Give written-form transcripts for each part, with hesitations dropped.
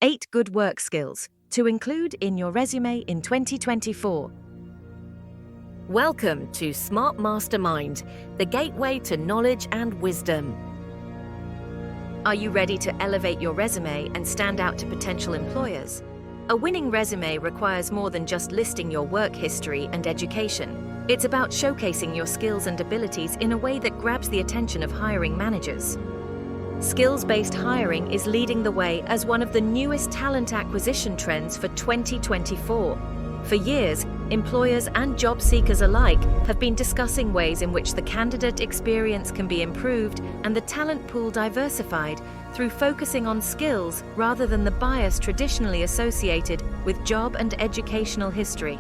8 good work skills to include in your resume in 2024. Welcome to Smart Mastermind, the gateway to knowledge and wisdom. Are you ready to elevate your resume and stand out to potential employers? A winning resume requires more than just listing your work history and education. It's about showcasing your skills and abilities in a way that grabs the attention of hiring managers. Skills-based hiring is leading the way as one of the newest talent acquisition trends for 2024. For years, employers and job seekers alike have been discussing ways in which the candidate experience can be improved and the talent pool diversified through focusing on skills rather than the bias traditionally associated with job and educational history.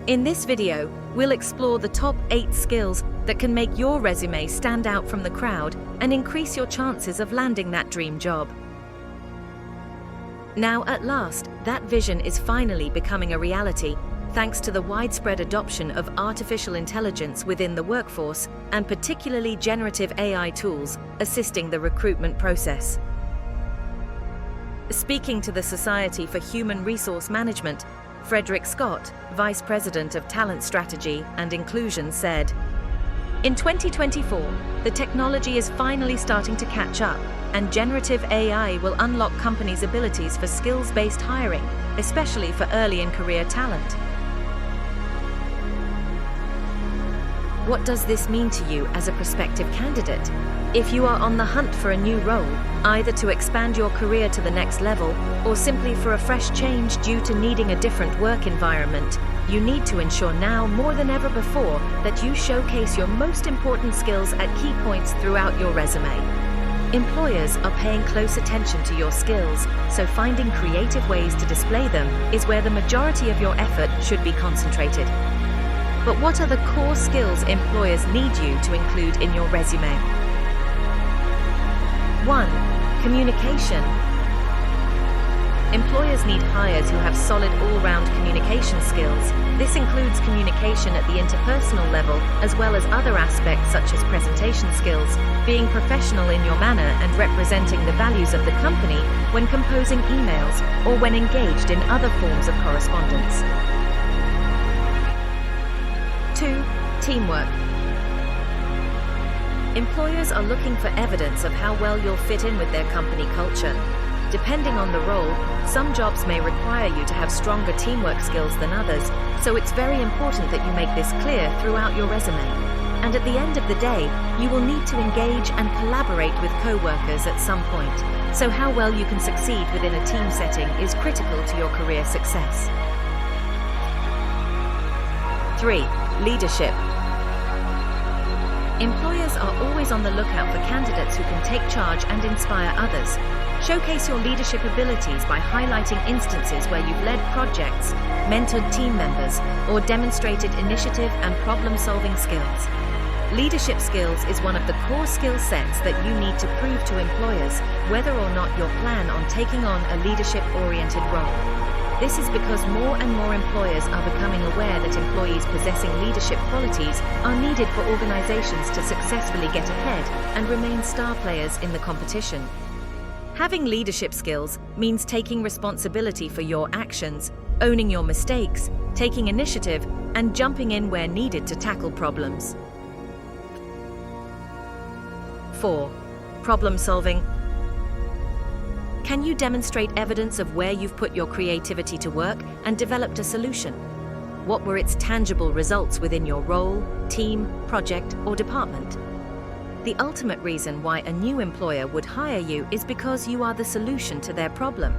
In this video, we'll explore the top 8 skills that can make your resume stand out from the crowd and increase your chances of landing that dream job. Now, at last, that vision is finally becoming a reality, thanks to the widespread adoption of artificial intelligence within the workforce, and particularly generative AI tools assisting the recruitment process. Speaking to the Society for Human Resource Management, Frederick Scott, Vice President of Talent Strategy and Inclusion, said, "In 2024, the technology is finally starting to catch up, and generative AI will unlock companies' abilities for skills-based hiring, especially for early in career talent." What does this mean to you as a prospective candidate? If you are on the hunt for a new role, either to expand your career to the next level or simply for a fresh change due to needing a different work environment, you need to ensure now more than ever before that you showcase your most important skills at key points throughout your resume. Employers are paying close attention to your skills, so finding creative ways to display them is where the majority of your effort should be concentrated. But what are the core skills employers need you to include in your resume? 1. Communication. Employers need hires who have solid all-round communication skills. This includes communication at the interpersonal level, as well as other aspects such as presentation skills, being professional in your manner and representing the values of the company when composing emails or when engaged in other forms of correspondence. 2. Teamwork. Employers are looking for evidence of how well you'll fit in with their company culture. Depending on the role, some jobs may require you to have stronger teamwork skills than others, so it's very important that you make this clear throughout your resume. And at the end of the day, you will need to engage and collaborate with co-workers at some point, so how well you can succeed within a team setting is critical to your career success. 3. Leadership. Employers are always on the lookout for candidates who can take charge and inspire others. Showcase your leadership abilities by highlighting instances where you've led projects, mentored team members, or demonstrated initiative and problem-solving skills. Leadership skills is one of the core skill sets that you need to prove to employers whether or not you plan on taking on a leadership-oriented role. This is because more and more employers are becoming aware that employees possessing leadership qualities are needed for organizations to successfully get ahead and remain star players in the competition. Having leadership skills means taking responsibility for your actions, owning your mistakes, taking initiative, and jumping in where needed to tackle problems. 4. Problem solving. Can you demonstrate evidence of where you've put your creativity to work and developed a solution? What were its tangible results within your role, team, project, or department? The ultimate reason why a new employer would hire you is because you are the solution to their problem.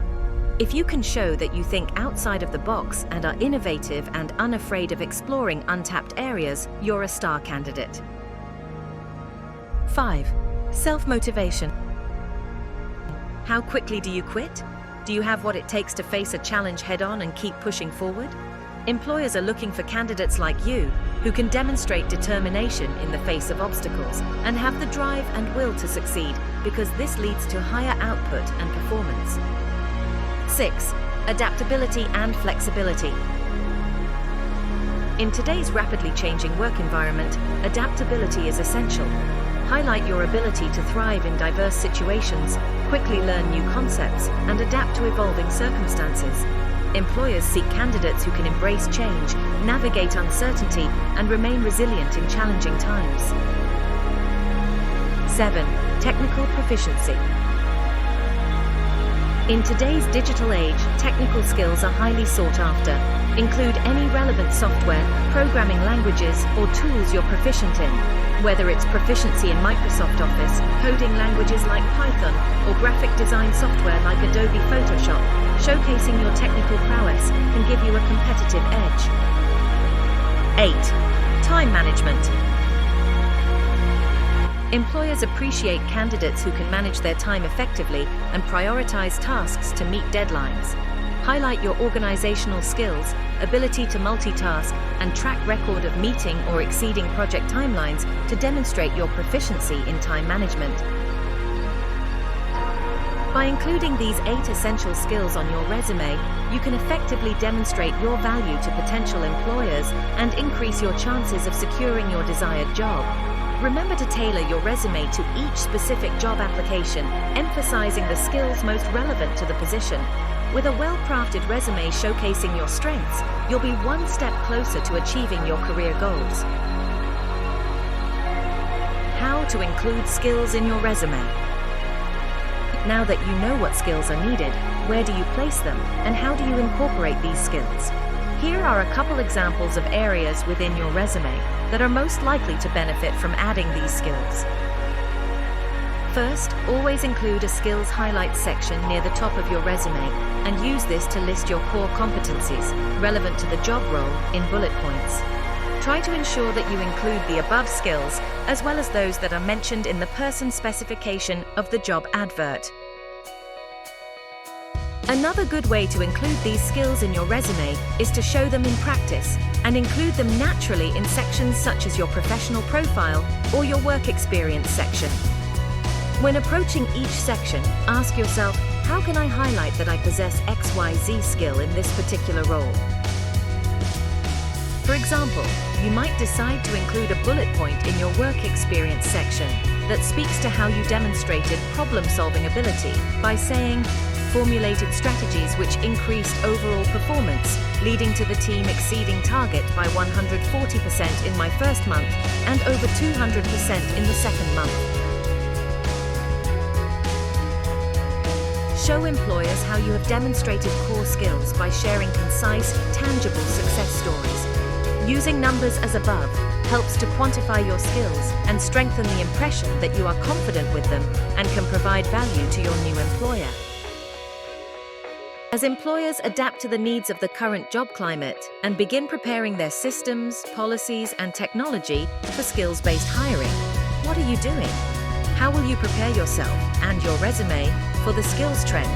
If you can show that you think outside of the box and are innovative and unafraid of exploring untapped areas, you're a star candidate. 5. Self-motivation. How quickly do you quit? Do you have what it takes to face a challenge head-on and keep pushing forward? Employers are looking for candidates like you who can demonstrate determination in the face of obstacles and have the drive and will to succeed, because this leads to higher output and performance. 6. Adaptability and flexibility. In today's rapidly changing work environment, adaptability is essential. Highlight your ability to thrive in diverse situations, quickly learn new concepts, and adapt to evolving circumstances. Employers seek candidates who can embrace change, navigate uncertainty, and remain resilient in challenging times. 7. Technical proficiency. In today's digital age, technical skills are highly sought after. Include any relevant software, programming languages, or tools you're proficient in. Whether it's proficiency in Microsoft Office, coding languages like Python, or graphic design software like Adobe Photoshop, showcasing your technical prowess can give you a competitive edge. 8. Time management. Employers appreciate candidates who can manage their time effectively and prioritize tasks to meet deadlines. Highlight your organizational skills, ability to multitask, and track record of meeting or exceeding project timelines to demonstrate your proficiency in time management. By including these 8 essential skills on your resume, you can effectively demonstrate your value to potential employers and increase your chances of securing your desired job. Remember to tailor your resume to each specific job application, emphasizing the skills most relevant to the position. With a well-crafted resume showcasing your strengths, you'll be one step closer to achieving your career goals. How to include skills in your resume. Now that you know what skills are needed, where do you place them, and how do you incorporate these skills? Here are a couple examples of areas within your resume that are most likely to benefit from adding these skills. First, always include a skills highlights section near the top of your resume and use this to list your core competencies relevant to the job role in bullet points. Try to ensure that you include the above skills as well as those that are mentioned in the person specification of the job advert. Another good way to include these skills in your resume is to show them in practice and include them naturally in sections such as your professional profile or your work experience section. When approaching each section, ask yourself, how can I highlight that I possess XYZ skill in this particular role? For example, you might decide to include a bullet point in your work experience section that speaks to how you demonstrated problem-solving ability by saying, formulated strategies which increased overall performance, leading to the team exceeding target by 140% in my first month and over 200% in the second month. Show employers how you have demonstrated core skills by sharing concise, tangible success stories. Using numbers as above helps to quantify your skills and strengthen the impression that you are confident with them and can provide value to your new employer. As employers adapt to the needs of the current job climate and begin preparing their systems, policies, and technology for skills-based hiring, what are you doing? How will you prepare yourself and your resume for the skills trend?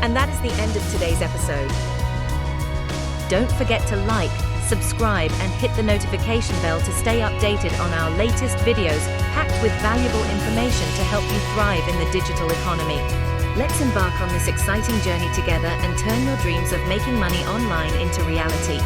And that is the end of today's episode. Don't forget to like, subscribe, and hit the notification bell to stay updated on our latest videos packed with valuable information to help you thrive in the digital economy. Let's embark on this exciting journey together and turn your dreams of making money online into reality.